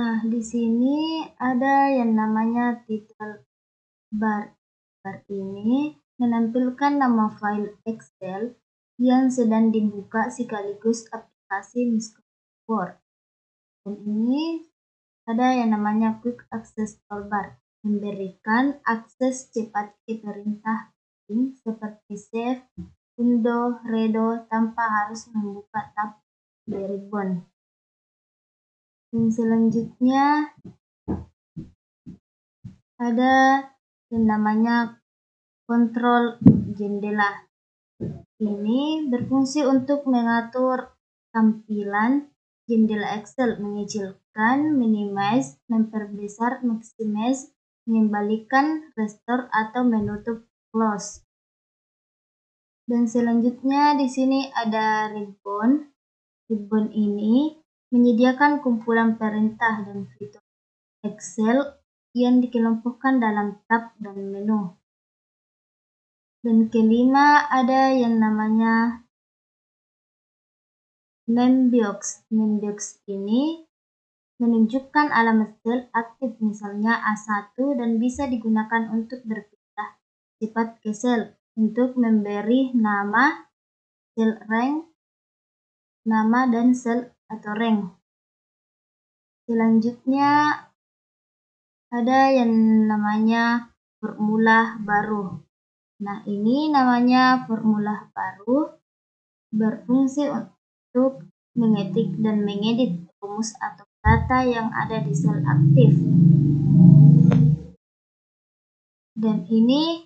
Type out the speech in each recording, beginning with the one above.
Nah, di sini ada yang namanya title bar. Bar ini menampilkan nama file Excel yang sedang dibuka sekaligus aplikasi Microsoft Word. Dan ini ada yang namanya Quick Access Toolbar, memberikan akses cepat ke perintah seperti save, undo, redo tanpa harus membuka tab di ribbon. Dan selanjutnya ada yang namanya kontrol jendela. Ini berfungsi untuk mengatur tampilan jendela Excel, mengecilkan, minimize, memperbesar, maximize, mengembalikan, restore, atau menutup close. Dan selanjutnya di sini ada ribbon. Ribbon ini menyediakan kumpulan perintah dan fitur Excel yang dikelompokkan dalam tab dan menu. Dan kelima ada yang namanya Namebox. Namebox ini menunjukkan alamat sel aktif, misalnya A1, dan bisa digunakan untuk berpindah cepat ke sel untuk memberi nama, sel rank, nama dan sel atau rank. Selanjutnya ada yang namanya formula baru. Nah, ini namanya formula baru berfungsi untuk mengetik dan mengedit rumus atau data yang ada di sel aktif. Dan ini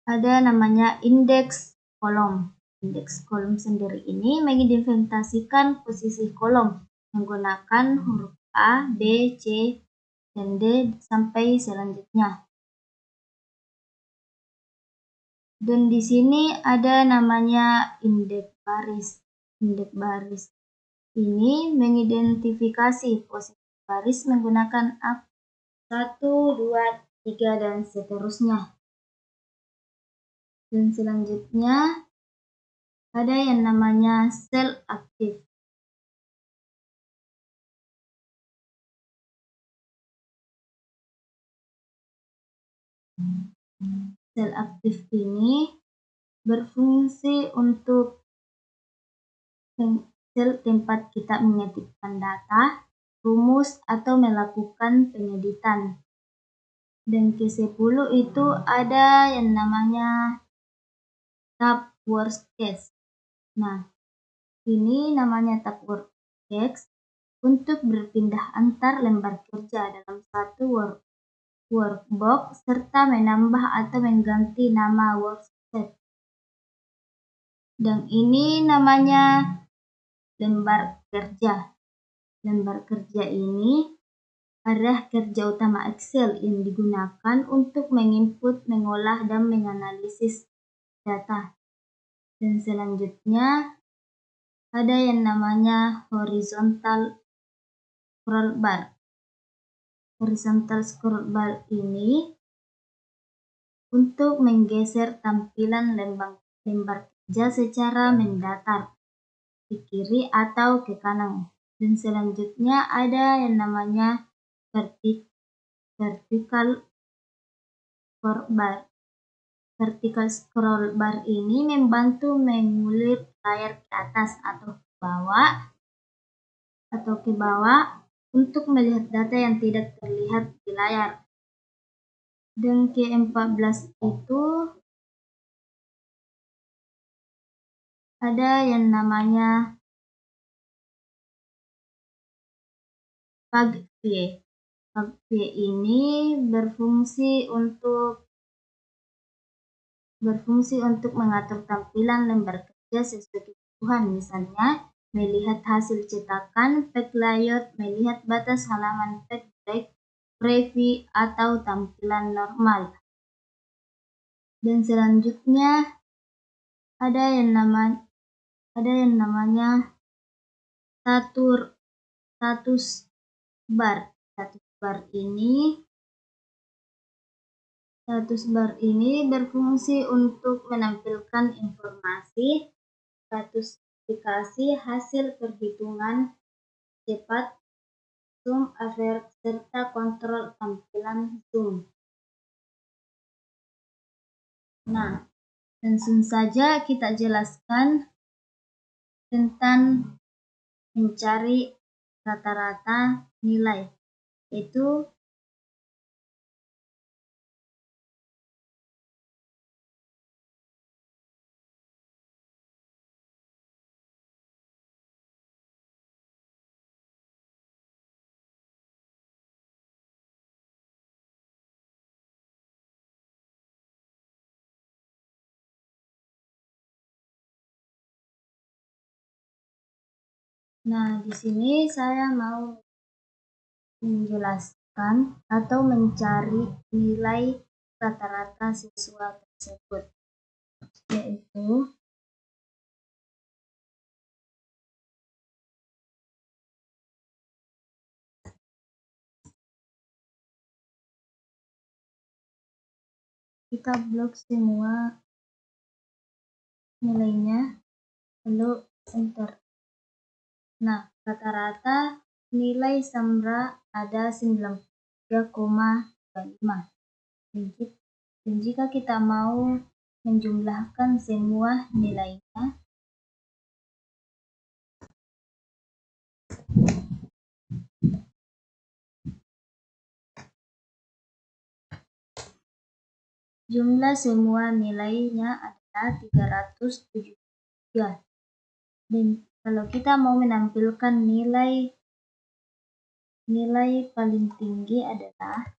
ada namanya indeks kolom. Indeks kolom sendiri ini mengidentifikasikan posisi kolom menggunakan huruf A, B, C, dan D sampai selanjutnya. Dan di sini ada namanya indeks baris. Indeks baris ini mengidentifikasi posisi baris menggunakan A1, 2, 3, dan seterusnya. Dan selanjutnya ada yang namanya sel aktif. Sel aktif ini berfungsi untuk sel tempat kita mengetikkan data, rumus, atau melakukan pengeditan. Dan ke-10 itu ada yang namanya tab worst case. Nah, ini namanya tab worst case untuk berpindah antar lembar kerja dalam satu workbox serta menambah atau mengganti nama worksheet. Dan ini namanya lembar kerja. Lembar kerja ini adalah kerja utama Excel yang digunakan untuk menginput, mengolah, dan menganalisis data. Dan selanjutnya ada yang namanya horizontal scroll bar. Horizontal scroll bar ini untuk menggeser tampilan lembar kerja secara mendatar ke kiri atau ke kanan. Dan selanjutnya ada yang namanya vertical scroll bar. Vertical scroll bar ini membantu mengulik layar ke atas atau ke bawah untuk melihat data yang tidak terlihat di layar. Dan ke-14 itu ada yang namanya Pug View. Pug View ini berfungsi untuk mengatur tampilan lembar kerja sesuai kebutuhan, misalnya melihat hasil cetakan, page layout, melihat batas halaman, page break, preview, atau tampilan normal. Dan selanjutnya ada yang namanya status bar. Status bar ini berfungsi untuk menampilkan informasi status aplikasi, hasil perhitungan, cepat, zoom, avert, serta kontrol tampilan zoom. Nah, langsung saja kita jelaskan tentang mencari rata-rata nilai, yaitu di sini saya mau menjelaskan atau mencari nilai rata-rata siswa tersebut, yaitu kita blok semua nilainya, lalu enter. Nah, rata-rata nilai Samra ada 93,25. Dan jika kita mau menjumlahkan semua nilainya, jumlah semua nilainya adalah 373. Dan kalau kita mau menampilkan nilai paling tinggi adalah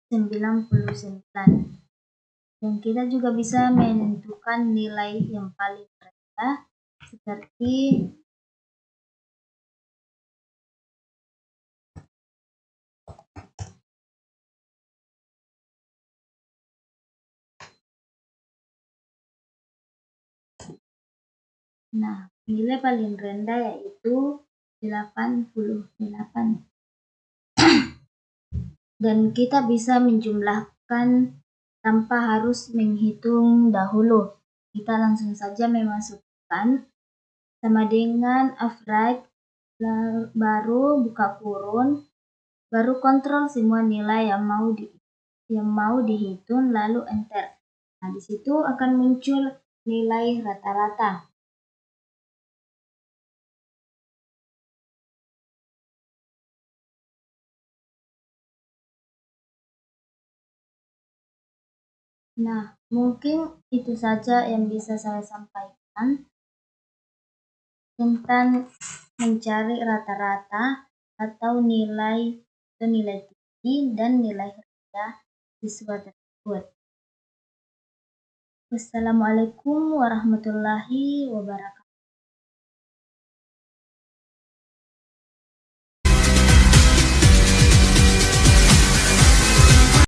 99. Dan kita juga bisa menentukan nilai yang paling rendah seperti nilai paling rendah yaitu 88. Dan kita bisa menjumlahkan tanpa harus menghitung dahulu. Kita langsung saja memasukkan sama dengan average, baru buka kurung, baru kontrol semua nilai yang mau dihitung, lalu enter. Nah, di situ akan muncul nilai rata-rata. Nah, mungkin itu saja yang bisa saya sampaikan tentang mencari rata-rata atau nilai tinggi dan nilai rendah siswa tersebut. Wassalamualaikum warahmatullahi wabarakatuh.